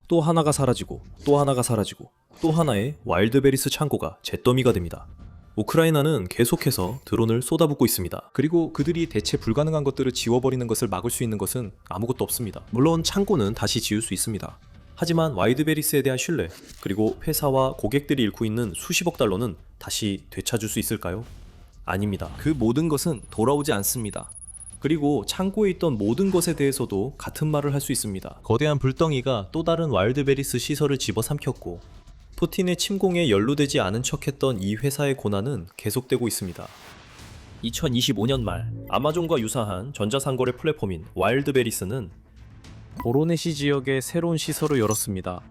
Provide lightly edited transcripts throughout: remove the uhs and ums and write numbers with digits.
또 하나가 사라지고 또 하나가 사라지고 또 하나의 와일드베리스 창고가 잿더미가 됩니다. 우크라이나는 계속해서 드론을 쏟아붓고 있습니다. 그리고 그들이 대체 불가능한 것들을 지워버리는 것을 막을 수 있는 것은 아무것도 없습니다. 물론 창고는 다시 지을 수 있습니다. 하지만 와일드베리스에 대한 신뢰, 그리고 회사와 고객들이 잃고 있는 수십억 달러는 다시 되찾을 수 있을까요? 아닙니다. 그 모든 것은 돌아오지 않습니다. 그리고 창고에 있던 모든 것에 대해서도 같은 말을 할 수 있습니다. 거대한 불덩이가 또 다른 와일드베리스 시설을 집어삼켰고, 푸틴의 침공에 연루되지 않은 척했던 이 회사의 고난은 계속되고 있습니다. 2025년 말 아마존과 유사한 전자상거래 플랫폼인 와일드베리스는 보로네시 지역에 새로운 시설을 열었습니다.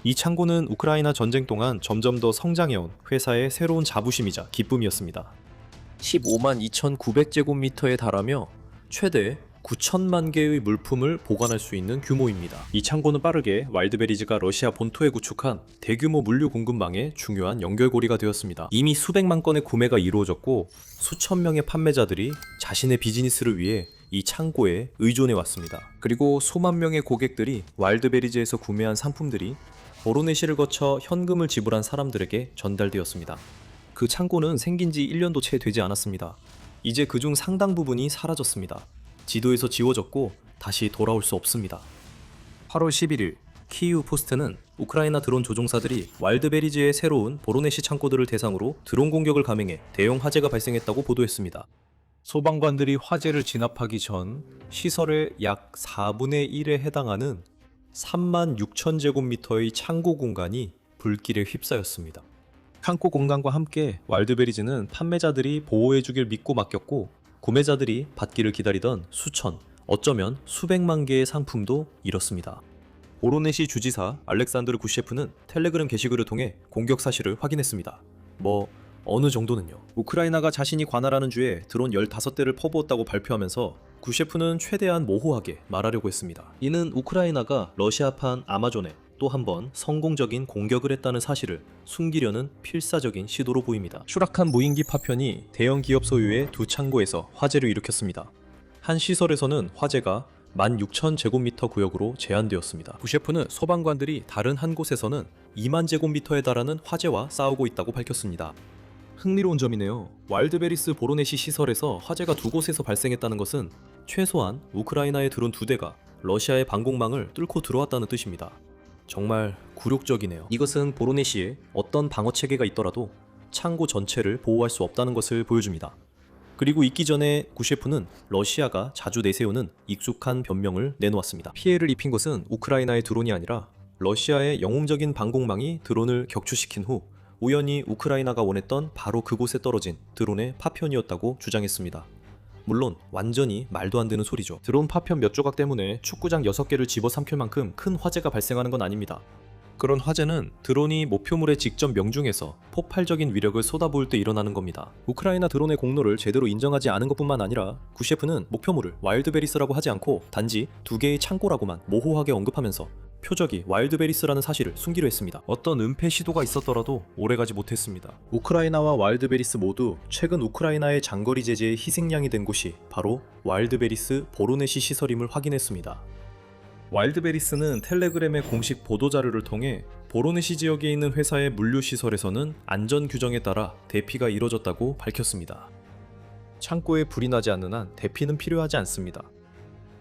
이 창고는 우크라이나 전쟁 동안 점점 더 성장해온 회사의 새로운 자부심이자 기쁨이었습니다. 15만 2,900제곱미터에 달하며 최대 9천만 개의 물품을 보관할 수 있는 규모입니다. 이 창고는 빠르게 와일드베리즈가 러시아 본토에 구축한 대규모 물류 공급망의 중요한 연결고리가 되었습니다. 이미 수백만 건의 구매가 이루어졌고 수천 명의 판매자들이 자신의 비즈니스를 위해 이 창고에 의존해 왔습니다. 그리고 수만 명의 고객들이 와일드베리즈에서 구매한 상품들이 보로네시를 거쳐 현금을 지불한 사람들에게 전달되었습니다. 그 창고는 생긴 지 1년도 채 되지 않았습니다. 이제 그중 상당 부분이 사라졌습니다. 지도에서 지워졌고 다시 돌아올 수 없습니다. 8월 11일 키이우 포스트는 우크라이나 드론 조종사들이 와일드베리즈의 새로운 보로네시 창고들을 대상으로 드론 공격을 감행해 대형 화재가 발생했다고 보도했습니다. 소방관들이 화재를 진압하기 전 시설의 약 4분의 1에 해당하는 3만 6천 제곱미터의 창고 공간이 불길에 휩싸였습니다. 창고 공간과 함께 와일드베리즈는 판매자들이 보호해주길 믿고 맡겼고, 구매자들이 받기를 기다리던 수천, 어쩌면 수백만 개의 상품도 잃었습니다. 보로네시 주지사 알렉산드르 구셰프는 텔레그램 게시글을 통해 공격 사실을 확인했습니다. 어느 정도는요. 우크라이나가 자신이 관할하는 주에 드론 15대를 퍼부었다고 발표하면서 구셰프는 최대한 모호하게 말하려고 했습니다. 이는 우크라이나가 러시아판 아마존에 또 한 번 성공적인 공격을 했다는 사실을 숨기려는 필사적인 시도로 보입니다. 추락한 무인기 파편이 대형 기업 소유의 두 창고에서 화재를 일으켰습니다. 한 시설에서는 화재가 16,000제곱미터 구역으로 제한되었습니다. 구셰프는 소방관들이 다른 한 곳에서는 2만 제곱미터에 달하는 화재와 싸우고 있다고 밝혔습니다. 흥미로운 점이네요. 와일드베리스 보로네시 시설에서 화재가 두 곳에서 발생했다는 것은 최소한 우크라이나의 드론 2대가 러시아의 방공망을 뚫고 들어왔다는 뜻입니다. 정말 굴욕적이네요. 이것은 보로네시에 어떤 방어 체계가 있더라도 창고 전체를 보호할 수 없다는 것을 보여줍니다. 그리고 있기 전에 구셰프는 러시아가 자주 내세우는 익숙한 변명을 내놓았습니다. 피해를 입힌 것은 우크라이나의 드론이 아니라 러시아의 영웅적인 방공망이 드론을 격추시킨 후 우연히 우크라이나가 원했던 바로 그곳에 떨어진 드론의 파편이었다고 주장했습니다. 물론 완전히 말도 안 되는 소리죠. 드론 파편 몇 조각 때문에 축구장 6개를 집어삼킬 만큼 큰 화재가 발생하는 건 아닙니다. 그런 화재는 드론이 목표물에 직접 명중해서 폭발적인 위력을 쏟아부을 때 일어나는 겁니다. 우크라이나 드론의 공로를 제대로 인정하지 않은 것뿐만 아니라 구셰프는 목표물을 와일드베리스라고 하지 않고 단지 2개의 창고라고만 모호하게 언급하면서 표적이 와일드베리스라는 사실을 숨기려 했습니다. 어떤 은폐 시도가 있었더라도 오래가지 못했습니다. 우크라이나와 와일드베리스 모두 최근 우크라이나의 장거리 제재의 희생양이 된 곳이 바로 와일드베리스 보로네시 시설임을 확인했습니다. 와일드베리스는 텔레그램의 공식 보도자료를 통해 보로네시 지역에 있는 회사의 물류시설에서는 안전 규정에 따라 대피가 이뤄졌다고 밝혔습니다. 창고에 불이 나지 않는 한 대피는 필요하지 않습니다.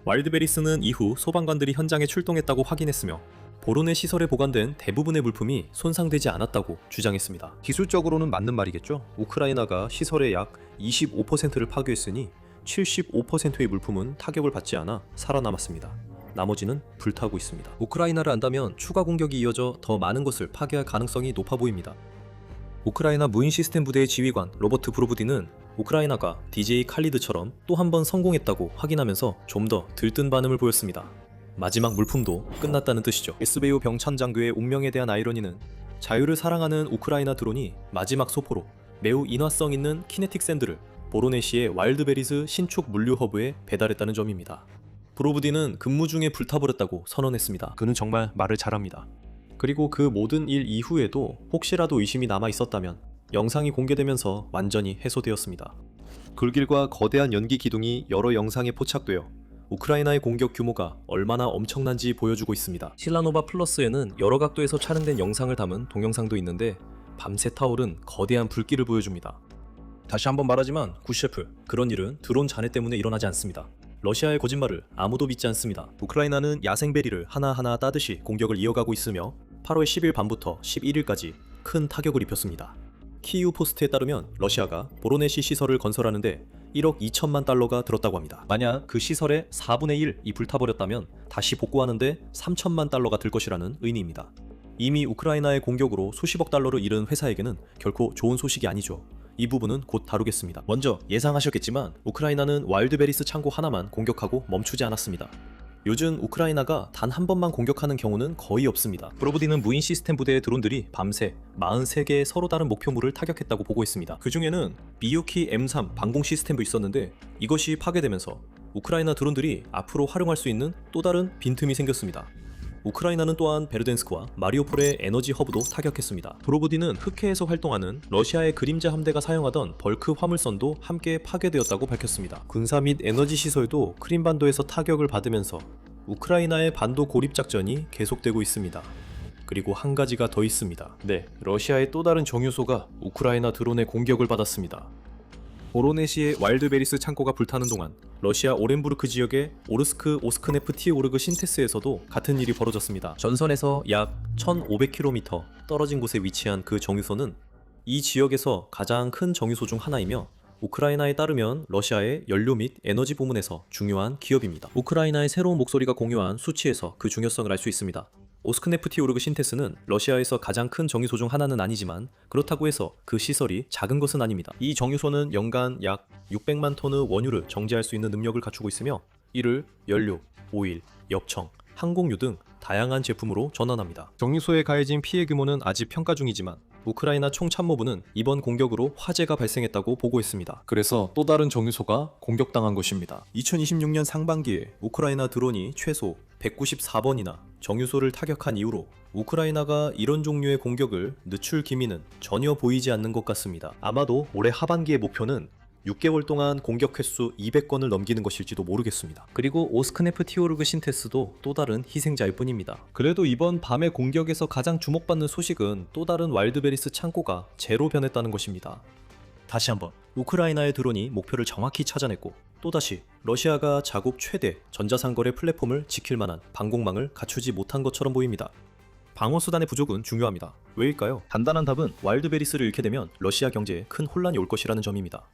와일드베리스는 이후 소방관들이 현장에 출동했다고 확인했으며 보로네 시설에 보관된 대부분의 물품이 손상되지 않았다고 주장했습니다. 기술적으로는 맞는 말이겠죠. 우크라이나가 시설의 약 25%를 파괴했으니 75%의 물품은 타격을 받지 않아 살아남았습니다. 나머지는 불타고 있습니다. 우크라이나를 안다면 추가 공격이 이어져 더 많은 것을 파괴할 가능성이 높아 보입니다. 우크라이나 무인 시스템 부대의 지휘관 로버트 브로부디는 우크라이나가 DJ 칼리드처럼 또 한 번 성공했다고 확인하면서 좀 더 들뜬 반응을 보였습니다. 마지막 물품도 끝났다는 뜻이죠. SBU 병찬 장교의 운명에 대한 아이러니는 자유를 사랑하는 우크라이나 드론이 마지막 소포로 매우 인화성 있는 키네틱 샌드를 보로네시의 와일드베리스 신축 물류 허브에 배달했다는 점입니다. 브로부디는 근무 중에 불타버렸다고 선언했습니다. 그는 정말 말을 잘합니다. 그리고 그 모든 일 이후에도 혹시라도 의심이 남아 있었다면 영상이 공개되면서 완전히 해소되었습니다. 굴길과 거대한 연기 기둥이 여러 영상에 포착되어 우크라이나의 공격 규모가 얼마나 엄청난지 보여주고 있습니다. 실라노바 플러스에는 여러 각도에서 촬영된 영상을 담은 동영상도 있는데 밤새 타오른 거대한 불길을 보여줍니다. 다시 한번 말하지만 굿셰프, 그런 일은 드론 잔해 때문에 일어나지 않습니다. 러시아의 거짓말을 아무도 믿지 않습니다. 우크라이나는 야생베리를 하나하나 따듯이 공격을 이어가고 있으며 8월 10일 밤부터 11일까지 큰 타격을 입혔습니다. 키이우 포스트에 따르면 러시아가 보로네시 시설을 건설하는데 1억 2천만 달러가 들었다고 합니다. 만약 그 시설의 4분의 1이 불타버렸다면 다시 복구하는데 3천만 달러가 들 것이라는 의미입니다. 이미 우크라이나의 공격으로 수십억 달러를 잃은 회사에게는 결코 좋은 소식이 아니죠. 이 부분은 곧 다루겠습니다. 먼저 예상하셨겠지만 우크라이나는 와일드베리스 창고 하나만 공격하고 멈추지 않았습니다. 요즘 우크라이나가 단 한 번만 공격하는 경우는 거의 없습니다. 브로브디는 무인 시스템 부대의 드론들이 밤새 43개의 서로 다른 목표물을 타격했다고 보고했습니다. 그 중에는 비유키 M3 방공 시스템도 있었는데 이것이 파괴되면서 우크라이나 드론들이 앞으로 활용할 수 있는 또 다른 빈틈이 생겼습니다. 우크라이나는 또한 베르덴스크와 마리오폴의 에너지 허브도 타격했습니다. 브로브디는 흑해에서 활동하는 러시아의 그림자 함대가 사용하던 벌크 화물선도 함께 파괴되었다고 밝혔습니다. 군사 및 에너지 시설도 크림반도에서 타격을 받으면서 우크라이나의 반도 고립 작전이 계속되고 있습니다. 그리고 한 가지가 더 있습니다. 네, 러시아의 또 다른 정유소가 우크라이나 드론의 공격을 받았습니다. 보로네시의 와일드베리스 창고가 불타는 동안 러시아 오렌부르크 지역의 오르스크 오스크네프 티오르그 신테스에서도 같은 일이 벌어졌습니다. 전선에서 약 1500km 떨어진 곳에 위치한 그 정유소는 이 지역에서 가장 큰 정유소 중 하나이며 우크라이나에 따르면 러시아의 연료 및 에너지 부문에서 중요한 기업입니다. 우크라이나의 새로운 목소리가 공유한 수치에서 그 중요성을 알 수 있습니다. 오스크네프 티오르그 신테스는 러시아에서 가장 큰 정유소 중 하나는 아니지만 그렇다고 해서 그 시설이 작은 것은 아닙니다. 이 정유소는 연간 약 600만 톤의 원유를 정제할 수 있는 능력을 갖추고 있으며 이를 연료, 오일, 엽청, 항공유 등 다양한 제품으로 전환합니다. 정유소에 가해진 피해 규모는 아직 평가 중이지만 우크라이나 총참모부는 이번 공격으로 화재가 발생했다고 보고했습니다. 그래서 또 다른 정유소가 공격당한 것입니다. 2026년 상반기에 우크라이나 드론이 최소 194번이나 정유소를 타격한 이후로 우크라이나가 이런 종류의 공격을 늦출 기미는 전혀 보이지 않는 것 같습니다. 아마도 올해 하반기의 목표는 6개월 동안 공격 횟수 200건을 넘기는 것일지도 모르겠습니다. 그리고 오스크네프 티오르그 신테스도 또 다른 희생자일 뿐입니다. 그래도 이번 밤의 공격에서 가장 주목받는 소식은 또 다른 와일드베리스 창고가 제로 변했다는 것입니다. 다시 한번 우크라이나의 드론이 목표를 정확히 찾아냈고 또다시 러시아가 자국 최대 전자상거래 플랫폼을 지킬 만한 방공망을 갖추지 못한 것처럼 보입니다. 방어수단의 부족은 중요합니다. 왜일까요? 간단한 답은 와일드베리스를 잃게 되면 러시아 경제에 큰 혼란이 올 것이라는 점입니다.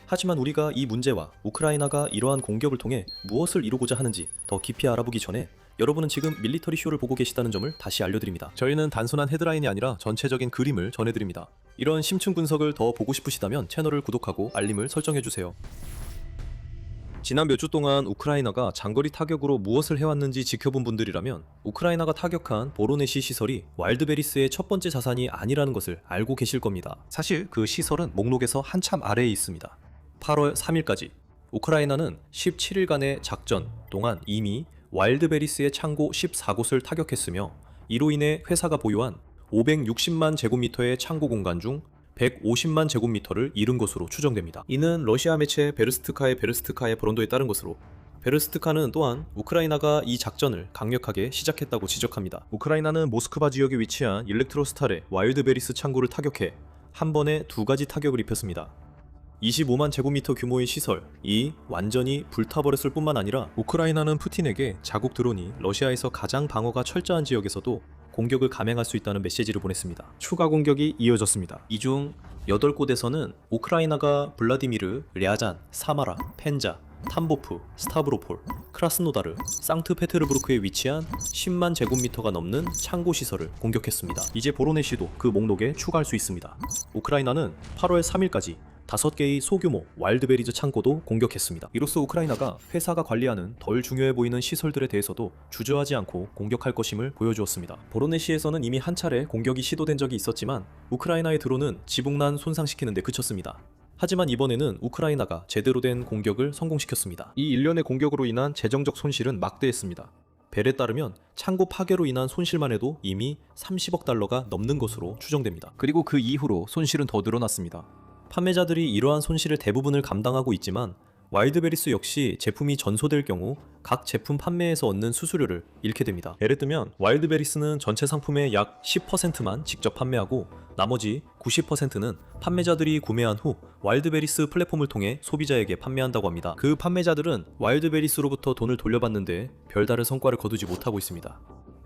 하지만 우리가 이 문제와 우크라이나가 이러한 공격을 통해 무엇을 이루고자 하는지 더 깊이 알아보기 전에 여러분은 지금 밀리터리 쇼를 보고 계시다는 점을 다시 알려드립니다. 저희는 단순한 헤드라인이 아니라 전체적인 그림을 전해드립니다. 이런 심층 분석을 더 보고 싶으시다면 채널을 구독하고 알림을 설정해주세요. 지난 몇 주 동안 우크라이나가 장거리 타격으로 무엇을 해왔는지 지켜본 분들이라면 우크라이나가 타격한 보로네시 시설이 와일드베리스의 첫 번째 자산이 아니라는 것을 알고 계실 겁니다. 사실 그 시설은 목록에서 한참 아래에 있습니다. 8월 3일까지 우크라이나는 17일간의 작전 동안 이미 와일드베리스의 창고 14곳을 타격했으며 이로 인해 회사가 보유한 560만 제곱미터의 창고 공간 중 150만 제곱미터를 잃은 것으로 추정됩니다. 이는 러시아 매체 베르스트카의 브론도에 따른 것으로 베르스트카는 또한 우크라이나가 이 작전을 강력하게 시작했다고 지적합니다. 우크라이나는 모스크바 지역에 위치한 일렉트로스탈의 와일드베리스 창고를 타격해 한 번에 2가지 타격을 입혔습니다. 25만 제곱미터 규모의 시설이 완전히 불타버렸을 뿐만 아니라 우크라이나는 푸틴에게 자국 드론이 러시아에서 가장 방어가 철저한 지역에서도 공격을 감행할 수 있다는 메시지를 보냈습니다. 추가 공격이 이어졌습니다. 이 중 8곳에서는 우크라이나가 블라디미르, 랴잔, 사마라, 펜자, 탐보프, 스타브로폴, 크라스노다르, 상트페테르부르크에 위치한 10만 제곱미터가 넘는 창고 시설을 공격했습니다. 이제 보로네시도 그 목록에 추가할 수 있습니다. 우크라이나는 8월 3일까지 5개의 소규모 와일드베리즈 창고도 공격했습니다. 이로써 우크라이나가 회사가 관리하는 덜 중요해 보이는 시설들에 대해서도 주저하지 않고 공격할 것임을 보여주었습니다. 보로네시에서는 이미 한 차례 공격이 시도된 적이 있었지만 우크라이나의 드론은 지붕난 손상시키는 데 그쳤습니다. 하지만 이번에는 우크라이나가 제대로 된 공격을 성공시켰습니다. 이 일련의 공격으로 인한 재정적 손실은 막대했습니다. 벨에 따르면 창고 파괴로 인한 손실만 해도 이미 30억 달러가 넘는 것으로 추정됩니다. 그리고 그 이후로 손실은 더 늘어났습니다. 판매자들이 이러한 손실의 대부분을 감당하고 있지만 와일드베리스 역시 제품이 전소될 경우 각 제품 판매에서 얻는 수수료를 잃게 됩니다. 예를 들면 와일드베리스는 전체 상품의 약 10%만 직접 판매하고 나머지 90%는 판매자들이 구매한 후 와일드베리스 플랫폼을 통해 소비자에게 판매한다고 합니다. 그 판매자들은 와일드베리스로부터 돈을 돌려받는데 별다른 성과를 거두지 못하고 있습니다.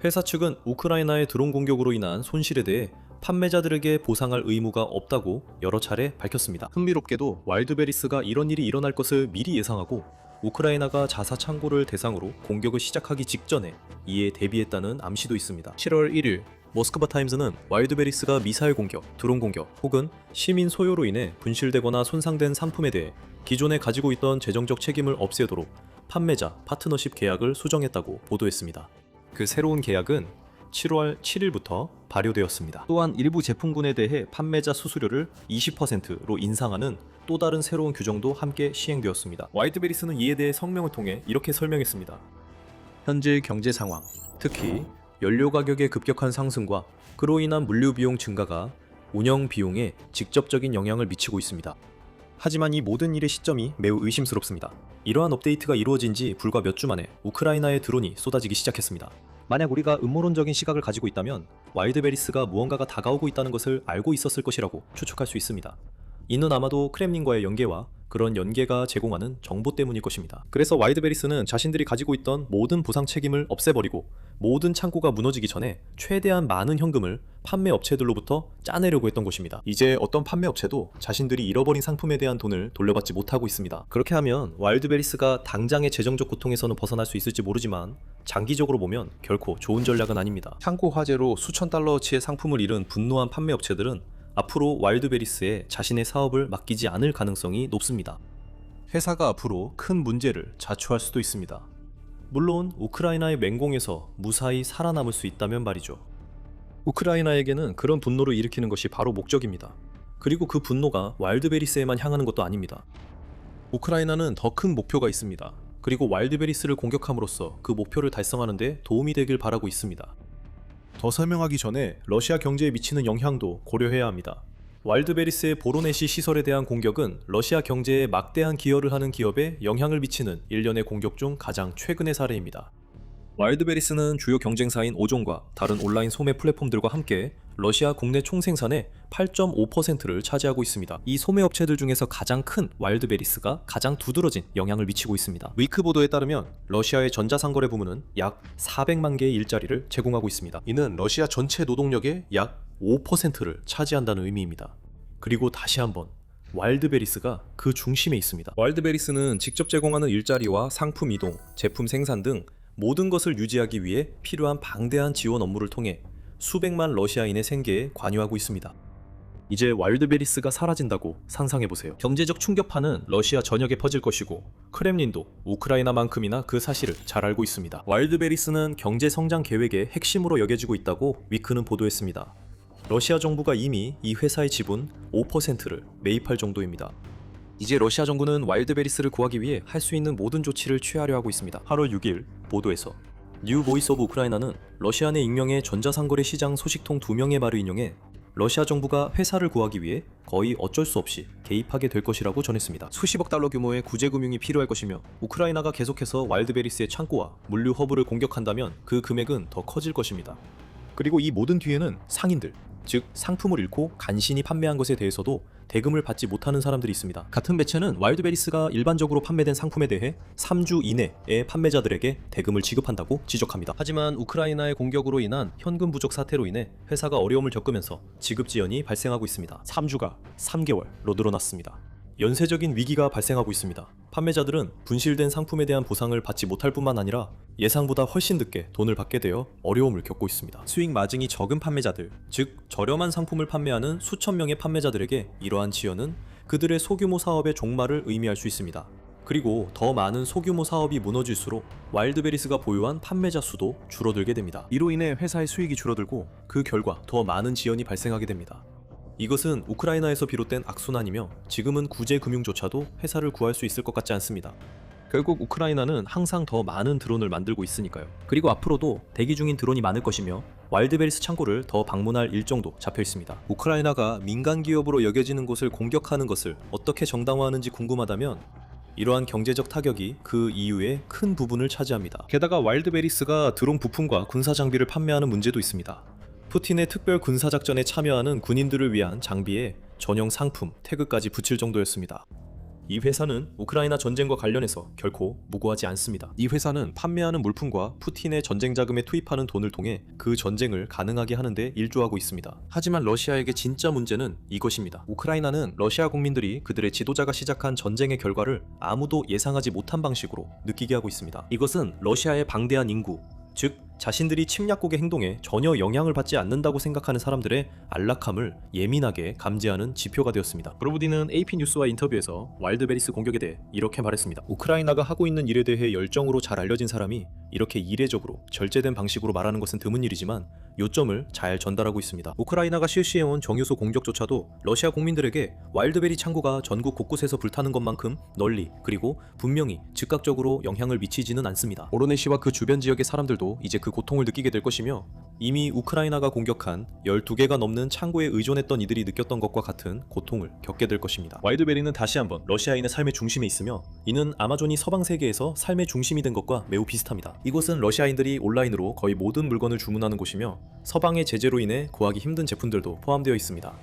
회사 측은 우크라이나의 드론 공격으로 인한 손실에 대해 판매자들에게 보상할 의무가 없다고 여러 차례 밝혔습니다. 흥미롭게도 와일드베리스가 이런 일이 일어날 것을 미리 예상하고 우크라이나가 자사 창고를 대상으로 공격을 시작하기 직전에 이에 대비했다는 암시도 있습니다. 7월 1일 모스크바 타임즈는 와일드베리스가 미사일 공격, 드론 공격 혹은 시민 소요로 인해 분실되거나 손상된 상품에 대해 기존에 가지고 있던 재정적 책임을 없애도록 판매자 파트너십 계약을 수정했다고 보도했습니다. 그 새로운 계약은 7월 7일부터 발효되었습니다. 또한 일부 제품군에 대해 판매자 수수료를 20%로 인상하는 또 다른 새로운 규정도 함께 시행되었습니다. 와일드베리스는 이에 대해 성명을 통해 이렇게 설명했습니다. 현재 경제 상황, 특히 연료 가격의 급격한 상승과 그로 인한 물류 비용 증가가 운영 비용에 직접적인 영향을 미치고 있습니다. 하지만 이 모든 일의 시점이 매우 의심스럽습니다. 이러한 업데이트가 이루어진 지 불과 몇 주 만에 우크라이나의 드론이 쏟아지기 시작했습니다. 만약 우리가 음모론적인 시각을 가지고 있다면 와일드베리스가 무언가가 다가오고 있다는 것을 알고 있었을 것이라고 추측할 수 있습니다. 이는 아마도 크렘린과의 연계와 그런 연계가 제공하는 정보 때문일 것입니다. 그래서 와일드베리스는 자신들이 가지고 있던 모든 보상 책임을 없애버리고 모든 창고가 무너지기 전에 최대한 많은 현금을 판매 업체들로부터 짜내려고 했던 것입니다. 이제 어떤 판매 업체도 자신들이 잃어버린 상품에 대한 돈을 돌려받지 못하고 있습니다. 그렇게 하면 와일드베리스가 당장의 재정적 고통에서는 벗어날 수 있을지 모르지만 장기적으로 보면 결코 좋은 전략은 아닙니다. 창고 화재로 수천 달러어치의 상품을 잃은 분노한 판매 업체들은 앞으로 와일드베리스에 자신의 사업을 맡기지 않을 가능성이 높습니다. 회사가 앞으로 큰 문제를 자초할 수도 있습니다. 물론 우크라이나의 맹공에서 무사히 살아남을 수 있다면 말이죠. 우크라이나에게는 그런 분노를 일으키는 것이 바로 목적입니다. 그리고 그 분노가 와일드베리스에만 향하는 것도 아닙니다. 우크라이나는 더 큰 목표가 있습니다. 그리고 와일드베리스를 공격함으로써 그 목표를 달성하는 데 도움이 되길 바라고 있습니다. 더 설명하기 전에 러시아 경제에 미치는 영향도 고려해야 합니다. 와일드베리스의 보로네시 시설에 대한 공격은 러시아 경제에 막대한 기여를 하는 기업에 영향을 미치는 일련의 공격 중 가장 최근의 사례입니다. 와일드베리스는 주요 경쟁사인 오종과 다른 온라인 소매 플랫폼들과 함께 러시아 국내 총생산의 8.5%를 차지하고 있습니다. 이 소매 업체들 중에서 가장 큰 와일드베리스가 가장 두드러진 영향을 미치고 있습니다. 위크 보도에 따르면 러시아의 전자상거래 부문은 약 400만 개의 일자리를 제공하고 있습니다. 이는 러시아 전체 노동력의 약 5%를 차지한다는 의미입니다. 그리고 다시 한번 와일드베리스가 그 중심에 있습니다. 와일드베리스는 직접 제공하는 일자리와 상품 이동, 제품 생산 등 모든 것을 유지하기 위해 필요한 방대한 지원 업무를 통해 수백만 러시아인의 생계에 관여하고 있습니다. 이제 와일드베리스가 사라진다고 상상해보세요. 경제적 충격파는 러시아 전역에 퍼질 것이고 크렘린도 우크라이나만큼이나 그 사실을 잘 알고 있습니다. 와일드베리스는 경제 성장 계획의 핵심으로 여겨지고 있다고 위크는 보도했습니다. 러시아 정부가 이미 이 회사의 지분 5%를 매입할 정도입니다. 이제 러시아 정부는 와일드베리스를 구하기 위해 할 수 있는 모든 조치를 취하려 하고 있습니다. 8월 6일 보도에서 뉴 보이스 오브 우크라이나는 러시아 내 익명의 전자상거래 시장 소식통 2명의 말을 인용해 러시아 정부가 회사를 구하기 위해 거의 어쩔 수 없이 개입하게 될 것이라고 전했습니다. 수십억 달러 규모의 구제금융이 필요할 것이며 우크라이나가 계속해서 와일드베리스의 창고와 물류 허브를 공격한다면 그 금액은 더 커질 것입니다. 그리고 이 모든 뒤에는 상인들, 즉 상품을 잃고 간신히 판매한 것에 대해서도 대금을 받지 못하는 사람들이 있습니다. 같은 매체는 와일드베리스가 일반적으로 판매된 상품에 대해 3주 이내의 판매자들에게 대금을 지급한다고 지적합니다. 하지만 우크라이나의 공격으로 인한 현금 부족 사태로 인해 회사가 어려움을 겪으면서 지급 지연이 발생하고 있습니다. 3주가 3개월로 늘어났습니다. 연쇄적인 위기가 발생하고 있습니다. 판매자들은 분실된 상품에 대한 보상을 받지 못할 뿐만 아니라 예상보다 훨씬 늦게 돈을 받게 되어 어려움을 겪고 있습니다. 수익 마진이 적은 판매자들, 즉 저렴한 상품을 판매하는 수천 명의 판매자들에게 이러한 지연은 그들의 소규모 사업의 종말을 의미할 수 있습니다. 그리고 더 많은 소규모 사업이 무너질수록 와일드베리스가 보유한 판매자 수도 줄어들게 됩니다. 이로 인해 회사의 수익이 줄어들고 그 결과 더 많은 지연이 발생하게 됩니다. 이것은 우크라이나에서 비롯된 악순환이며 지금은 구제금융조차도 회사를 구할 수 있을 것 같지 않습니다. 결국 우크라이나는 항상 더 많은 드론을 만들고 있으니까요. 그리고 앞으로도 대기 중인 드론이 많을 것이며 와일드베리스 창고를 더 방문할 일정도 잡혀 있습니다. 우크라이나가 민간 기업으로 여겨지는 곳을 공격하는 것을 어떻게 정당화하는지 궁금하다면 이러한 경제적 타격이 그 이유의 큰 부분을 차지합니다. 게다가 와일드베리스가 드론 부품과 군사 장비를 판매하는 문제도 있습니다. 푸틴의 특별 군사작전에 참여하는 군인들을 위한 장비에 전용 상품, 태그까지 붙일 정도였습니다. 이 회사는 우크라이나 전쟁과 관련해서 결코 무고하지 않습니다. 이 회사는 판매하는 물품과 푸틴의 전쟁 자금에 투입하는 돈을 통해 그 전쟁을 가능하게 하는데 일조하고 있습니다. 하지만 러시아에게 진짜 문제는 이것입니다. 우크라이나는 러시아 국민들이 그들의 지도자가 시작한 전쟁의 결과를 아무도 예상하지 못한 방식으로 느끼게 하고 있습니다. 이것은 러시아의 방대한 인구, 즉 자신들이 침략국의 행동에 전혀 영향을 받지 않는다고 생각하는 사람들의 안락함을 예민하게 감지하는 지표가 되었습니다. 브로브디는 AP뉴스와 인터뷰에서 와일드베리스 공격에 대해 이렇게 말했습니다. 우크라이나가 하고 있는 일에 대해 열정으로 잘 알려진 사람이 이렇게 이례적으로 절제된 방식으로 말하는 것은 드문 일이지만 요점을 잘 전달하고 있습니다. 우크라이나가 실시해온 정유소 공격조차도 러시아 국민들에게 와일드베리 창고가 전국 곳곳에서 불타는 것만큼 널리 그리고 분명히 즉각적으로 영향을 미치지는 않습니다. 오로네시와 그 주변 지역의 사람들도 이제 그 고통을 느끼게 될 것이며 이미 우크라이나가 공격한 12개가 넘는 창고에 의존했던 이들이 느꼈던 것과 같은 고통을 겪게 될 것입니다. 와일드베리는 다시 한번 러시아인의 삶의 중심에 있으며 이는 아마존이 서방 세계에서 삶의 중심이 된 것과 매우 비슷합니다. 이곳은 러시아인들이 온라인으로 거의 모든 물건을 주문하는 곳이며 서방의 제재로 인해 구하기 힘든 제품들도 포함되어 있습니다.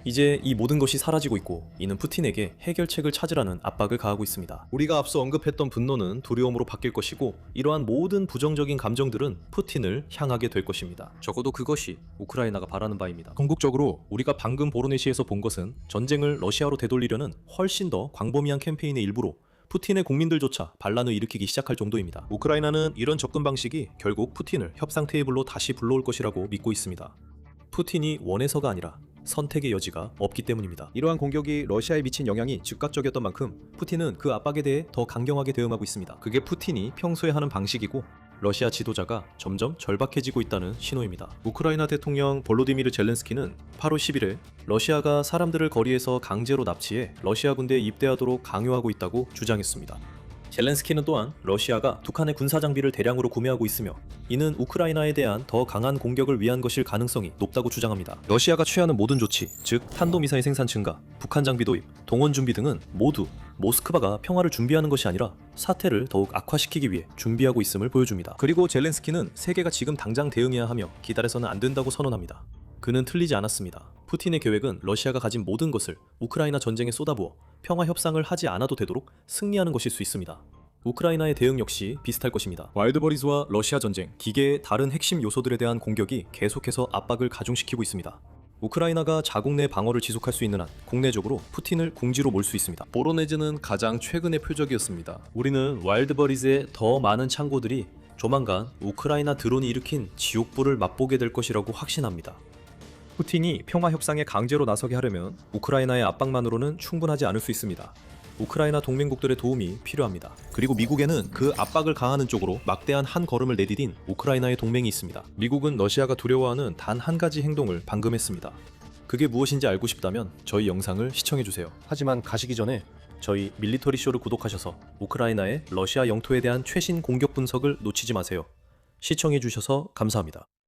이제 이 모든 것이 사라지고 있고 이는 푸틴에게 해결책을 찾으라는 압박을 가하고 있습니다. 우리가 앞서 언급했던 분노는 두려움으로 바뀔 것이고 이러한 모든 부정적인 감정들은 푸틴을 향하게 될 것입니다. 적어도 그것이 우크라이나가 바라는 바입니다. 궁극적으로 우리가 방금 보로네시에서 본 것은 전쟁을 러시아로 되돌리려는 훨씬 더 광범위한 캠페인의 일부로 푸틴의 국민들조차 반란을 일으키기 시작할 정도입니다. 우크라이나는 이런 접근 방식이 결국 푸틴을 협상 테이블로 다시 불러올 것이라고 믿고 있습니다. 푸틴이 원해서가 아니라 선택의 여지가 없기 때문입니다. 이러한 공격이 러시아에 미친 영향이 즉각적이었던 만큼 푸틴은 그 압박에 대해 더 강경하게 대응하고 있습니다. 그게 푸틴이 평소에 하는 방식이고 러시아 지도자가 점점 절박해지고 있다는 신호입니다. 우크라이나 대통령 볼로디미르 젤렌스키는 8월 10일에 러시아가 사람들을 거리에서 강제로 납치해 러시아 군대에 입대하도록 강요하고 있다고 주장했습니다. 젤렌스키는 또한 러시아가 북한의 군사 장비를 대량으로 구매하고 있으며 이는 우크라이나에 대한 더 강한 공격을 위한 것일 가능성이 높다고 주장합니다. 러시아가 취하는 모든 조치, 즉 탄도미사일 생산 증가, 북한 장비 도입, 동원 준비 등은 모두 모스크바가 평화를 준비하는 것이 아니라 사태를 더욱 악화시키기 위해 준비하고 있음을 보여줍니다. 그리고 젤렌스키는 세계가 지금 당장 대응해야 하며 기다려서는 안 된다고 선언합니다. 그는 틀리지 않았습니다. 푸틴의 계획은 러시아가 가진 모든 것을 우크라이나 전쟁에 쏟아부어 평화 협상을 하지 않아도 되도록 승리하는 것일 수 있습니다. 우크라이나의 대응 역시 비슷할 것입니다. 와일드버리스와 러시아 전쟁, 기계의 다른 핵심 요소들에 대한 공격이 계속해서 압박을 가중시키고 있습니다. 우크라이나가 자국 내 방어를 지속할 수 있는 한 국내적으로 푸틴을 궁지로 몰 수 있습니다. 보로네즈는 가장 최근의 표적이었습니다. 우리는 와일드버리스의 더 많은 창고들이 조만간 우크라이나 드론이 일으킨 지옥불을 맛보게 될 것이라고 확신합니다. 푸틴이 평화 협상에 강제로 나서게 하려면 우크라이나의 압박만으로는 충분하지 않을 수 있습니다. 우크라이나 동맹국들의 도움이 필요합니다. 그리고 미국에는 그 압박을 가하는 쪽으로 막대한 한 걸음을 내디딘 우크라이나의 동맹이 있습니다. 미국은 러시아가 두려워하는 단 한 가지 행동을 방금 했습니다. 그게 무엇인지 알고 싶다면 저희 영상을 시청해주세요. 하지만 가시기 전에 저희 밀리터리쇼를 구독하셔서 우크라이나의 러시아 영토에 대한 최신 공격 분석을 놓치지 마세요. 시청해주셔서 감사합니다.